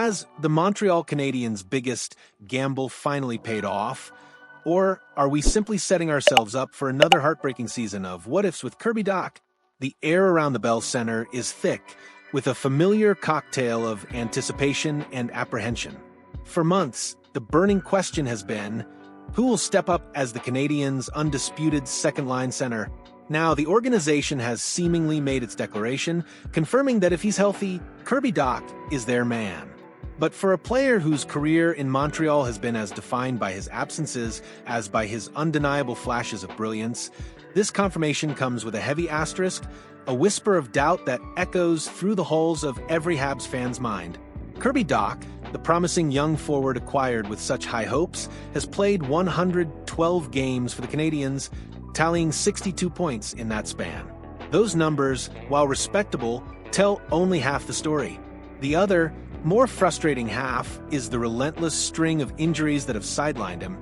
Has the Montreal Canadiens' biggest gamble finally paid off? Or are we simply setting ourselves up for another heartbreaking season of what-ifs with Kirby Dach? The air around the Bell Center is thick, with a familiar cocktail of anticipation and apprehension. For months, the burning question has been, who will step up as the Canadiens' undisputed second-line center? Now, the organization has seemingly made its declaration, confirming that if he's healthy, Kirby Dach is their man. But for a player whose career in Montreal has been as defined by his absences as by his undeniable flashes of brilliance, this confirmation comes with a heavy asterisk, a whisper of doubt that echoes through the halls of every Habs fan's mind. Kirby Dach, the promising young forward acquired with such high hopes, has played 112 games for the Canadiens, tallying 62 points in that span. Those numbers, while respectable, tell only half the story. The other, more frustrating half is the relentless string of injuries that have sidelined him,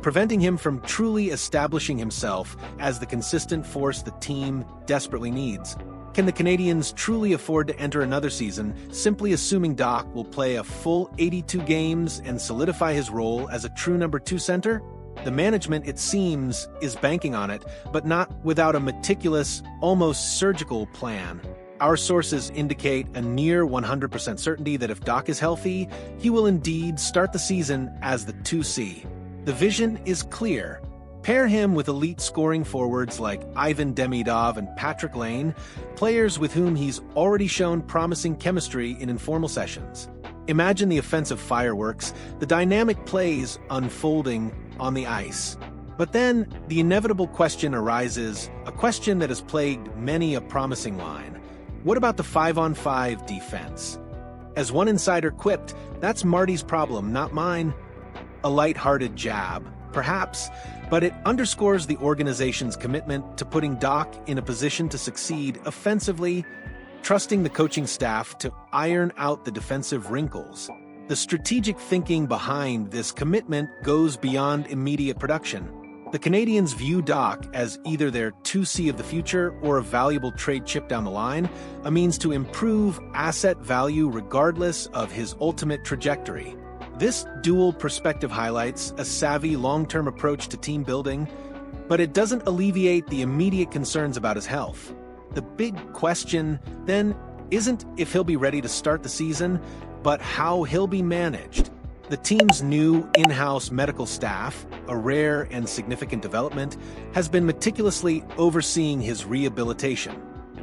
preventing him from truly establishing himself as the consistent force the team desperately needs. Can the Canadiens truly afford to enter another season simply assuming Dach will play a full 82 games and solidify his role as a true number 2 center? The management, it seems, is banking on it, but not without a meticulous, almost surgical plan. Our sources indicate a near 100% certainty that if Dach is healthy, he will indeed start the season as the 2C. The vision is clear. Pair him with elite scoring forwards like Ivan Demidov and Patrik Laine, players with whom he's already shown promising chemistry in informal sessions. Imagine the offensive fireworks, the dynamic plays unfolding on the ice. But then, the inevitable question arises, a question that has plagued many a promising line. What about the 5-on-5 defense? As one insider quipped, that's Marty's problem, not mine. A light-hearted jab, perhaps, but it underscores the organization's commitment to putting Dach in a position to succeed offensively, trusting the coaching staff to iron out the defensive wrinkles. The strategic thinking behind this commitment goes beyond immediate production. The Canadiens view Dach as either their 2C of the future or a valuable trade chip down the line, a means to improve asset value regardless of his ultimate trajectory. This dual perspective highlights a savvy long-term approach to team building, but it doesn't alleviate the immediate concerns about his health. The big question, then, isn't if he'll be ready to start the season, but how he'll be managed. The team's new in-house medical staff, a rare and significant development, has been meticulously overseeing his rehabilitation.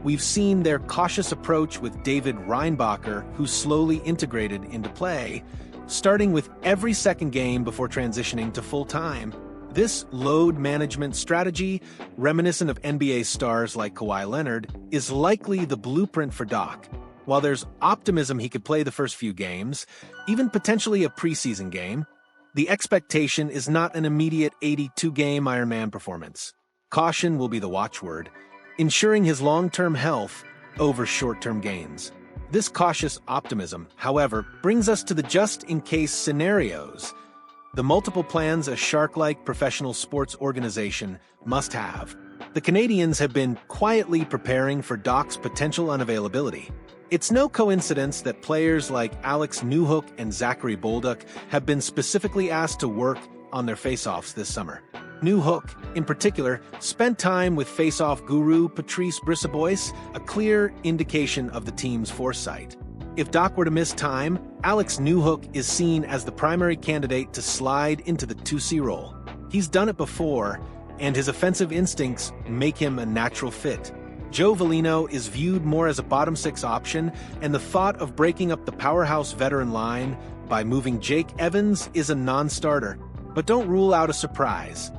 We've seen their cautious approach with David Reinbacher, who slowly integrated into play, starting with every second game before transitioning to full-time. This load management strategy, reminiscent of NBA stars like Kawhi Leonard, is likely the blueprint for Dach. While there's optimism he could play the first few games, even potentially a preseason game, the expectation is not an immediate 82-game Ironman performance. Caution will be the watchword, ensuring his long-term health over short-term gains. This cautious optimism, however, brings us to the just-in-case scenarios, the multiple plans a shark-like professional sports organization must have. The Canadiens have been quietly preparing for Dach's potential unavailability. It's no coincidence that players like Alex Newhook and Zachary Bolduc have been specifically asked to work on their face-offs this summer. Newhook, in particular, spent time with face-off guru Patrice Brisebois, a clear indication of the team's foresight. If Dach were to miss time, Alex Newhook is seen as the primary candidate to slide into the 2C role. He's done it before, and his offensive instincts make him a natural fit. Joe Veleno is viewed more as a bottom-6 option, and the thought of breaking up the powerhouse veteran line by moving Jake Evans is a non-starter. But don't rule out a surprise.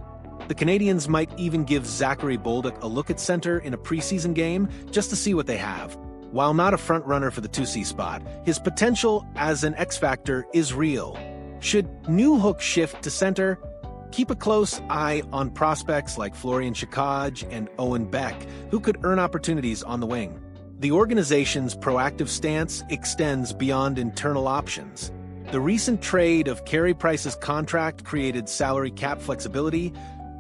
The Canadiens might even give Zachary Bolduc a look at center in a preseason game just to see what they have. While not a front-runner for the 2C spot, his potential as an X-factor is real. Should Newhook shift to center, keep a close eye on prospects like Florian Chikaj and Owen Beck, who could earn opportunities on the wing. The organization's proactive stance extends beyond internal options. The recent trade of Carey Price's contract created salary cap flexibility,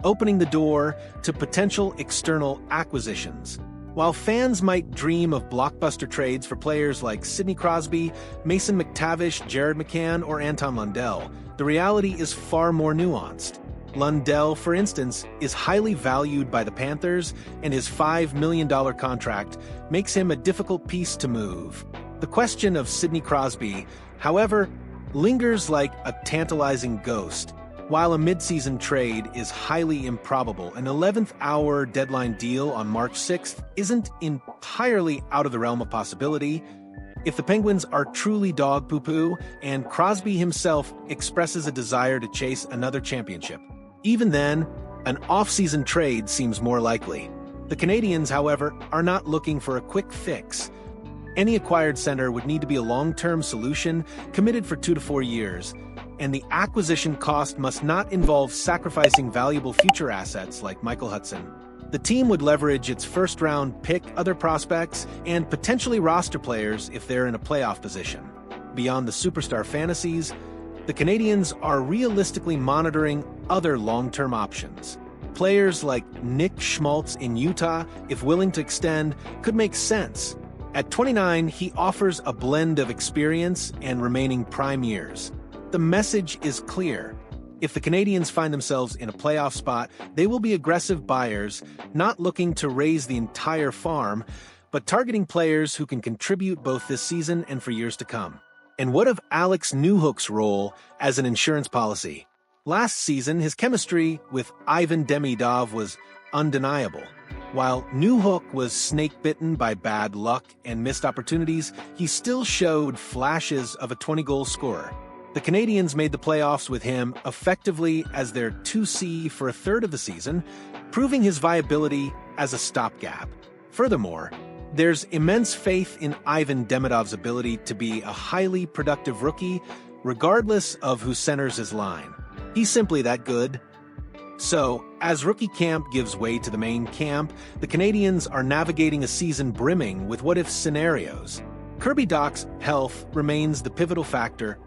opening the door to potential external acquisitions. While fans might dream of blockbuster trades for players like Sidney Crosby, Mason McTavish, Jared McCann, or Anton Lundell, the reality is far more nuanced. Lundell, for instance, is highly valued by the Panthers, and his $5 million contract makes him a difficult piece to move. The question of Sidney Crosby, however, lingers like a tantalizing ghost. While a midseason trade is highly improbable, an 11th-hour deadline deal on March 6th isn't entirely out of the realm of possibility. If the Penguins are truly dog poo-poo and Crosby himself expresses a desire to chase another championship, even then, an off-season trade seems more likely. The Canadiens, however, are not looking for a quick fix. Any acquired center would need to be a long-term solution, committed for 2 to 4 years, and the acquisition cost must not involve sacrificing valuable future assets like Michael Hudson. The team would leverage its first-round pick, other prospects, and potentially roster players if they're in a playoff position. Beyond the superstar fantasies, the Canadiens are realistically monitoring other long-term options. Players like Nick Schmaltz in Utah, if willing to extend, could make sense. At 29, he offers a blend of experience and remaining prime years. The message is clear. If the Canadiens find themselves in a playoff spot, they will be aggressive buyers, not looking to raise the entire farm, but targeting players who can contribute both this season and for years to come. And what of Alex Newhook's role as an insurance policy? Last season, his chemistry with Ivan Demidov was undeniable. While Newhook was snake-bitten by bad luck and missed opportunities, he still showed flashes of a 20-goal scorer. The Canadiens made the playoffs with him effectively as their 2C for a third of the season, proving his viability as a stopgap. Furthermore, there's immense faith in Ivan Demidov's ability to be a highly productive rookie, regardless of who centers his line. He's simply that good. So, as rookie camp gives way to the main camp, the Canadiens are navigating a season brimming with what-if scenarios. Kirby Dach's health remains the pivotal factor,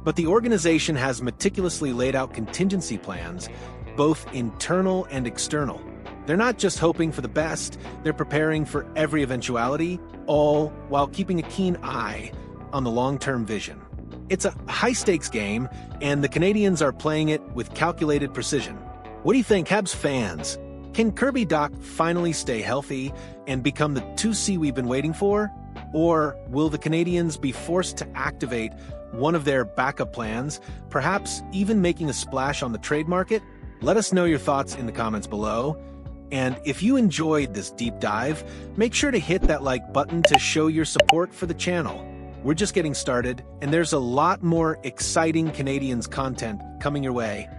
but the organization has meticulously laid out contingency plans, both internal and external. They're not just hoping for the best, they're preparing for every eventuality, all while keeping a keen eye on the long-term vision. It's a high-stakes game, and the Canadiens are playing it with calculated precision. What do you think, Habs fans? Can Kirby Dach finally stay healthy and become the 2C we've been waiting for? Or will the Canadiens be forced to activate one of their backup plans, perhaps even making a splash on the trade market? Let us know your thoughts in the comments below. And if you enjoyed this deep dive, make sure to hit that like button to show your support for the channel. We're just getting started, and there's a lot more exciting Canadiens content coming your way.